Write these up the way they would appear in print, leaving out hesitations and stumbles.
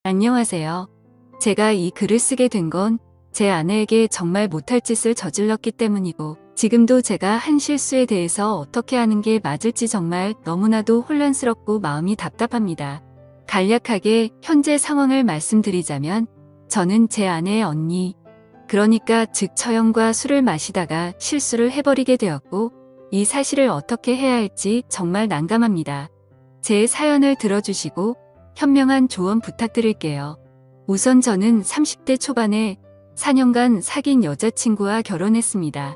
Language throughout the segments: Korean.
안녕하세요. 제가 이 글을 쓰게 된 건 제 아내에게 정말 못할 짓을 저질렀기 때문이고, 지금도 제가 한 실수에 대해서 어떻게 하는 게 맞을지 정말 너무나도 혼란스럽고 마음이 답답합니다. 간략하게 현재 상황을 말씀드리자면, 저는 제 아내의 언니, 그러니까 즉 처형과 술을 마시다가 실수를 해버리게 되었고, 이 사실을 어떻게 해야 할지 정말 난감합니다. 제 사연을 들어주시고 현명한 조언 부탁드릴게요. 우선 저는 30대 초반에 4년간 사귄 여자친구와 결혼했습니다.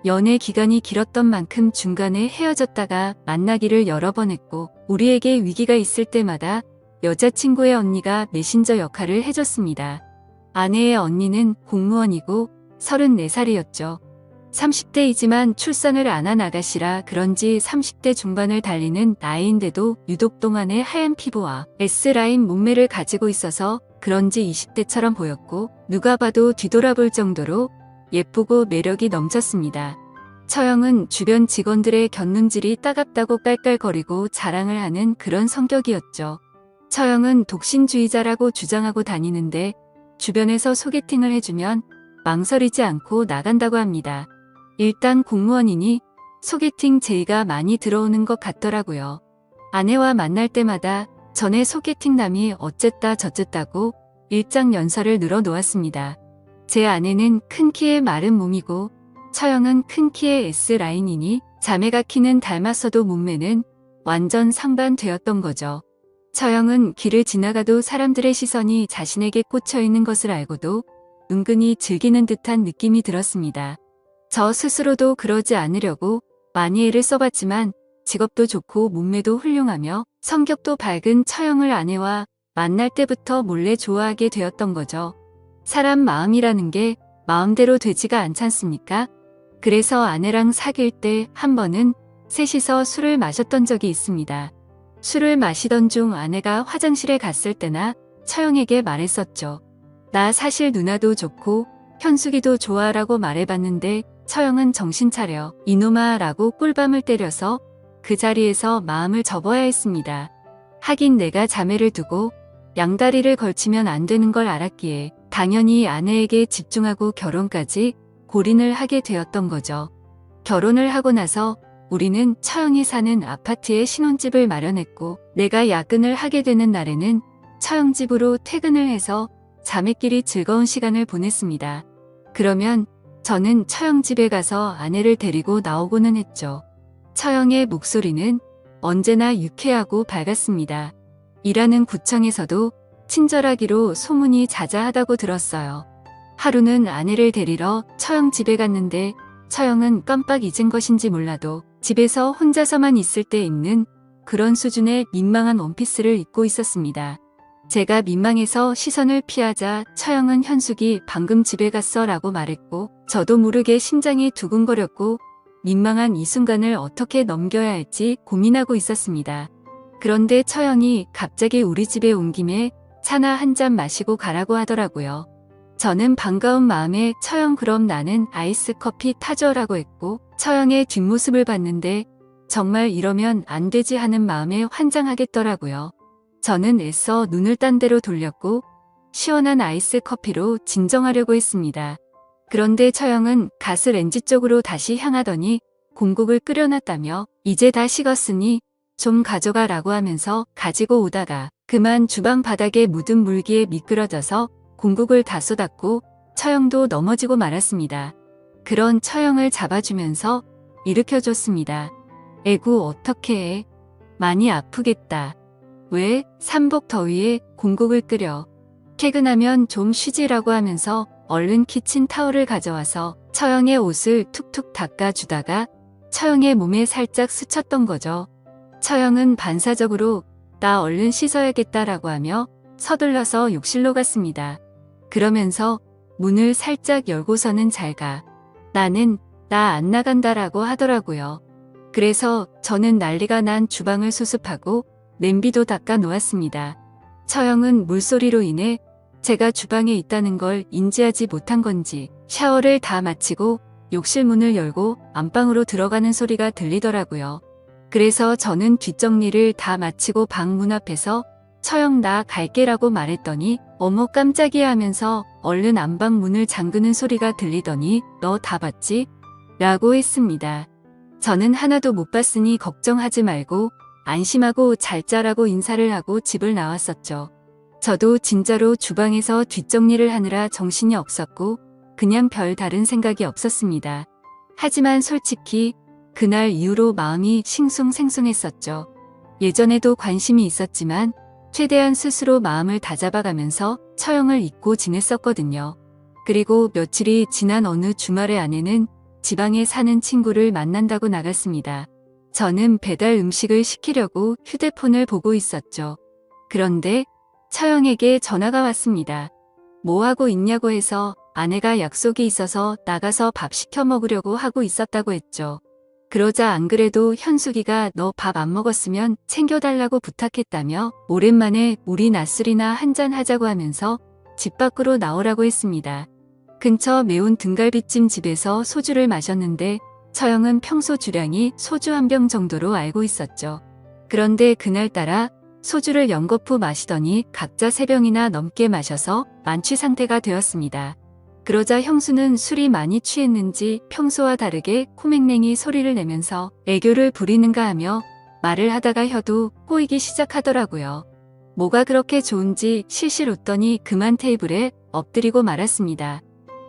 연애 기간이 길었던 만큼 중간에 헤어졌다가 만나기를 여러 번 했고, 우리에게 위기가 있을 때마다 여자친구의 언니가 메신저 역할을 해줬습니다. 아내의 언니는 공무원이고 34살이었죠. 30대이지만 출산을 안 한 아가씨라 그런지 30대 중반을 달리는 나이인데도 유독 동안의 하얀 피부와 S라인 몸매를 가지고 있어서 그런지 20대처럼 보였고, 누가 봐도 뒤돌아볼 정도로 예쁘고 매력이 넘쳤습니다. 처형은 주변 직원들의 곁눈질이 따갑다고 깔깔거리고 자랑을 하는 그런 성격이었죠. 처형은 독신주의자라고 주장하고 다니는데, 주변에서 소개팅을 해주면 망설이지 않고 나간다고 합니다. 일단 공무원이니 소개팅 제의가 많이 들어오는 것 같더라고요. 아내와 만날 때마다 전에 소개팅남이 어쨌다 저쨌다고 일장연설을 늘어놓았습니다. 제 아내는 큰 키에 마른 몸이고, 처형은 큰 키에 S라인이니 자매가 키는 닮았어도 몸매는 완전 상반되었던 거죠. 처형은 길을 지나가도 사람들의 시선이 자신에게 꽂혀 있는 것을 알고도 은근히 즐기는 듯한 느낌이 들었습니다. 저 스스로도 그러지 않으려고 많이 애를 써봤지만, 직업도 좋고 몸매도 훌륭하며 성격도 밝은 처형을 아내와 만날 때부터 몰래 좋아하게 되었던 거죠. 사람 마음이라는 게 마음대로 되지가 않잖습니까? 그래서 아내랑 사귈 때 한 번은 셋이서 술을 마셨던 적이 있습니다. 술을 마시던 중 아내가 화장실에 갔을 때나 처형에게 말했었죠. 나 사실 누나도 좋고 현숙이도 좋아라고 말해봤는데, 처형은 정신 차려 이놈아 라고 꿀밤을 때려서 그 자리에서 마음을 접어야 했습니다. 하긴 내가 자매를 두고 양다리를 걸치면 안 되는 걸 알았기에 당연히 아내에게 집중하고 결혼까지 골인을 하게 되었던 거죠. 결혼을 하고 나서 우리는 처형이 사는 아파트에 신혼집을 마련했고, 내가 야근을 하게 되는 날에는 처형 집으로 퇴근을 해서 자매끼리 즐거운 시간을 보냈습니다. 그러면 저는 처형 집에 가서 아내를 데리고 나오고는 했죠. 처형의 목소리는 언제나 유쾌하고 밝았습니다. 일하는 구청에서도 친절하기로 소문이 자자하다고 들었어요. 하루는 아내를 데리러 처형 집에 갔는데, 처형은 깜빡 잊은 것인지 몰라도 집에서 혼자서만 있을 때 입는 그런 수준의 민망한 원피스를 입고 있었습니다. 제가 민망해서 시선을 피하자 처형은 현숙이 방금 집에 갔어 라고 말했고, 저도 모르게 심장이 두근거렸고 민망한 이 순간을 어떻게 넘겨야 할지 고민하고 있었습니다. 그런데 처형이 갑자기 우리 집에 온 김에 차나 한 잔 마시고 가라고 하더라고요. 저는 반가운 마음에 처형 그럼 나는 아이스 커피 타줘 라고 했고, 처형의 뒷모습을 봤는데 정말 이러면 안 되지 하는 마음에 환장하겠더라고요. 저는 애써 눈을 딴 데로 돌렸고 시원한 아이스 커피로 진정하려고 했습니다. 그런데 처형은 가스레인지 쪽으로 다시 향하더니 공국을 끓여놨다며 이제 다 식었으니 좀 가져가 라고 하면서 가지고 오다가 그만 주방 바닥에 묻은 물기에 미끄러져서 공국을 다 쏟았고 처형도 넘어지고 말았습니다. 그런 처형을 잡아주면서 일으켜줬습니다. 에구 어떡해 해. 많이 아프겠다. 왜? 삼복 더위에 공국을 끓여. 퇴근하면 좀 쉬지라고 하면서 얼른 키친타올을 가져와서 처형의 옷을 툭툭 닦아주다가 처형의 몸에 살짝 스쳤던 거죠. 처형은 반사적으로 나 얼른 씻어야겠다라고 하며 서둘러서 욕실로 갔습니다. 그러면서 문을 살짝 열고서는 잘 가. 나는 나 안 나간다라고 하더라고요. 그래서 저는 난리가 난 주방을 수습하고 냄비도 닦아 놓았습니다. 처형은 물소리로 인해 제가 주방에 있다는 걸 인지하지 못한 건지 샤워를 다 마치고 욕실 문을 열고 안방으로 들어가는 소리가 들리더라고요. 그래서 저는 뒷정리를 다 마치고 방 문 앞에서 처영 나 갈게라고 말했더니 어머 깜짝이야 하면서 얼른 안방 문을 잠그는 소리가 들리더니 너 다 봤지? 라고 했습니다. 저는 하나도 못 봤으니 걱정하지 말고 안심하고 잘 자라고 인사를 하고 집을 나왔었죠. 저도 진짜로 주방에서 뒷정리를 하느라 정신이 없었고 그냥 별 다른 생각이 없었습니다. 하지만 솔직히 그날 이후로 마음이 싱숭생숭했었죠. 예전에도 관심이 있었지만 최대한 스스로 마음을 다잡아가면서 처형을 잊고 지냈었거든요. 그리고 며칠이 지난 어느 주말에 아내는 지방에 사는 친구를 만난다고 나갔습니다. 저는 배달 음식을 시키려고 휴대폰을 보고 있었죠. 그런데 처형에게 전화가 왔습니다. 뭐 하고 있냐고 해서 아내가 약속이 있어서 나가서 밥 시켜 먹으려고 하고 있었다고 했죠. 그러자 안 그래도 현숙이가 너 밥 안 먹었으면 챙겨달라고 부탁했다며 오랜만에 우리 낮술이나 한잔 하자고 하면서 집 밖으로 나오라고 했습니다. 근처 매운 등갈비찜 집에서 소주를 마셨는데 처형은 평소 주량이 소주 한 병 정도로 알고 있었죠. 그런데 그날따라 소주를 연거푸 마시더니 각자 3병이나 넘게 마셔서 만취 상태가 되었습니다. 그러자 형수는 술이 많이 취했는지 평소와 다르게 코맹맹이 소리를 내면서 애교를 부리는가 하며 말을 하다가 혀도 꼬이기 시작하더라고요. 뭐가 그렇게 좋은지 실실 웃더니 그만 테이블에 엎드리고 말았습니다.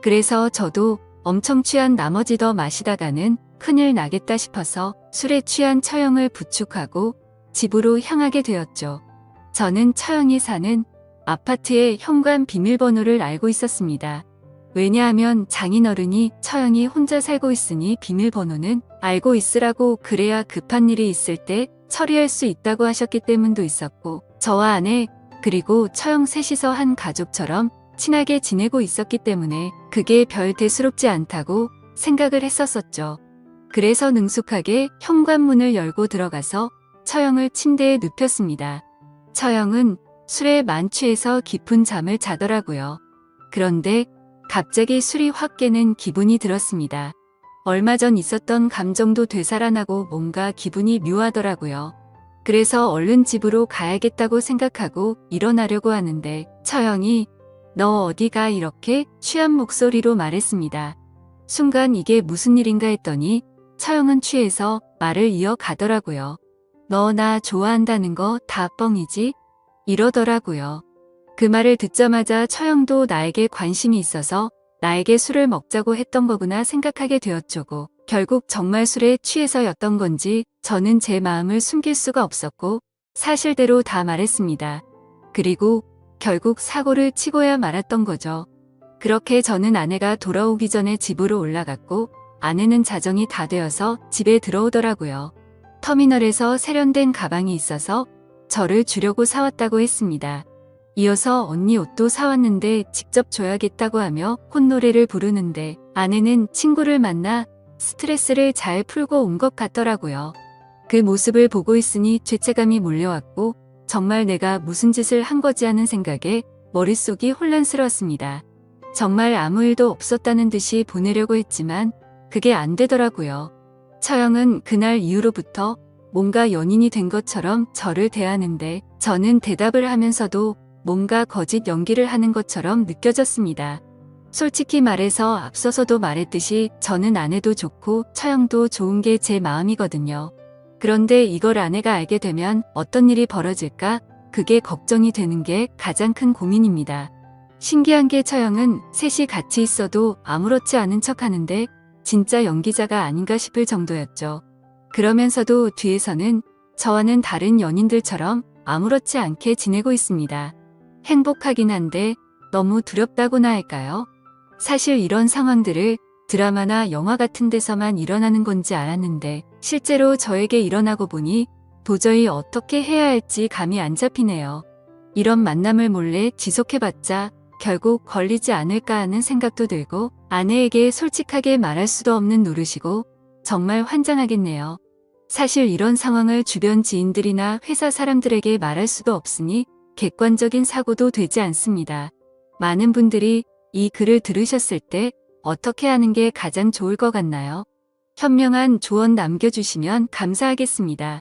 그래서 저도 엄청 취한 나머지 더 마시다가는 큰일 나겠다 싶어서 술에 취한 처형을 부축하고 집으로 향하게 되었죠. 저는 처형이 사는 아파트의 현관 비밀번호를 알고 있었습니다. 왜냐하면 장인어른이 처형이 혼자 살고 있으니 비밀번호는 알고 있으라고 그래야 급한 일이 있을 때 처리할 수 있다고 하셨기 때문도 있었고 저와 아내 그리고 처형 셋이서 한 가족처럼 친하게 지내고 있었기 때문에 그게 별 대수롭지 않다고 생각을 했었었죠. 그래서 능숙하게 현관문을 열고 들어가서 처형을 침대에 눕혔습니다. 처형은 술에 만취해서 깊은 잠을 자더라고요. 그런데 갑자기 술이 확 깨는 기분이 들었습니다. 얼마 전 있었던 감정도 되살아나고 뭔가 기분이 묘하더라고요. 그래서 얼른 집으로 가야겠다고 생각하고 일어나려고 하는데 처형이 너 어디가 이렇게 취한 목소리로 말했습니다. 순간 이게 무슨 일인가 했더니 처형은 취해서 말을 이어가더라고요. 너 나 좋아한다는 거 다 뻥이지? 이러더라고요. 그 말을 듣자마자 처형도 나에게 관심이 있어서 나에게 술을 먹자고 했던 거구나 생각하게 되었죠. 결국 정말 술에 취해서였던 건지 저는 제 마음을 숨길 수가 없었고 사실대로 다 말했습니다. 그리고 결국 사고를 치고야 말았던 거죠. 그렇게 저는 아내가 돌아오기 전에 집으로 올라갔고 아내는 자정이 다 되어서 집에 들어오더라고요. 터미널에서 세련된 가방이 있어서 저를 주려고 사왔다고 했습니다. 이어서 언니 옷도 사왔는데 직접 줘야겠다고 하며 콧노래를 부르는데 아내는 친구를 만나 스트레스를 잘 풀고 온 것 같더라고요. 그 모습을 보고 있으니 죄책감이 몰려왔고 정말 내가 무슨 짓을 한 거지 하는 생각에 머릿속이 혼란스러웠습니다. 정말 아무 일도 없었다는 듯이 보내려고 했지만 그게 안 되더라고요. 처형은 그날 이후로부터 뭔가 연인이 된 것처럼 저를 대하는데 저는 대답을 하면서도 뭔가 거짓 연기를 하는 것처럼 느껴졌습니다. 솔직히 말해서 앞서서도 말했듯이 저는 아내도 좋고 처형도 좋은 게 제 마음이거든요. 그런데 이걸 아내가 알게 되면 어떤 일이 벌어질까? 그게 걱정이 되는 게 가장 큰 고민입니다. 신기한 게 처형은 셋이 같이 있어도 아무렇지 않은 척 하는데 진짜 연기자가 아닌가 싶을 정도였죠. 그러면서도 뒤에서는 저와는 다른 연인들처럼 아무렇지 않게 지내고 있습니다. 행복하긴 한데 너무 두렵다고나 할까요? 사실 이런 상황들을 드라마나 영화 같은 데서만 일어나는 건지 알았는데 실제로 저에게 일어나고 보니 도저히 어떻게 해야 할지 감이 안 잡히네요. 이런 만남을 몰래 지속해봤자 결국 걸리지 않을까 하는 생각도 들고 아내에게 솔직하게 말할 수도 없는 노릇이고 정말 환장하겠네요. 사실 이런 상황을 주변 지인들이나 회사 사람들에게 말할 수도 없으니 객관적인 사고도 되지 않습니다. 많은 분들이 이 글을 들으셨을 때 어떻게 하는 게 가장 좋을 것 같나요? 현명한 조언 남겨주시면 감사하겠습니다.